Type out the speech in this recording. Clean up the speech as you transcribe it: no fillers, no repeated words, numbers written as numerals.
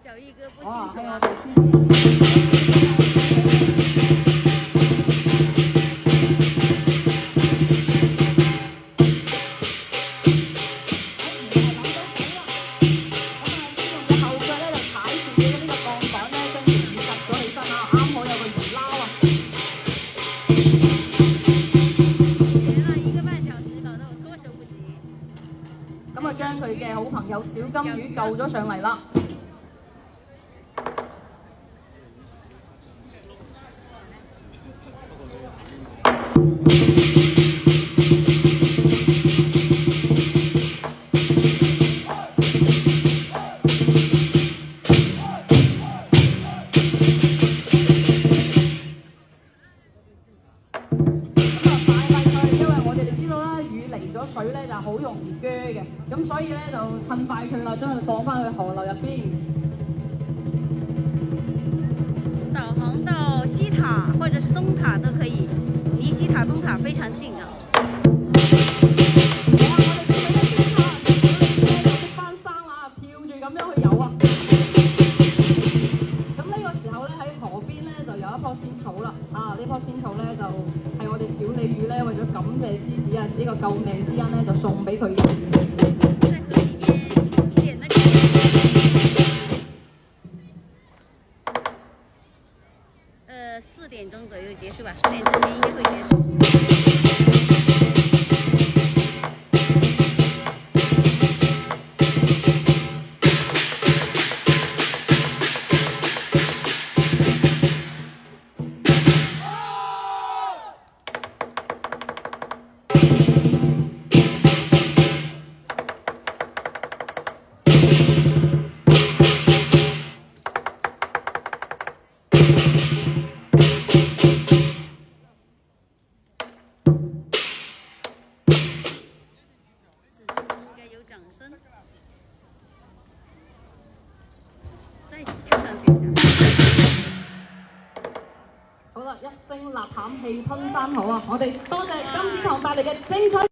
小易哥不清哇，楚啊。係我哋先。前了1個半小時，搞得我措手不及。咁啊，將佢嘅好朋友小金魚救咗上嚟啦。水咧就好容易鋸嘅，咁所以咧就趁快脆啦，將佢放翻去河流入邊。導航到西塔或者是東塔都可以，離西塔東塔非常近啊。好啊，我哋俾佢一先啦，你就識翻生啦，跳住咁樣去游啊！咁呢個時候咧喺河邊咧就有一棵仙草啦，呢棵仙草咧就係我哋小鯉魚咧為咗感謝獅子啊呢個救命之恩咧就送俾佢嘅。在河裡面點那個。4點鐘左右結束吧，4點之前應該會結束。掌聲，再跳上去一下。好啦，一聲吶喊氣吞山河啊！我哋多謝金子堂帶嚟嘅精彩。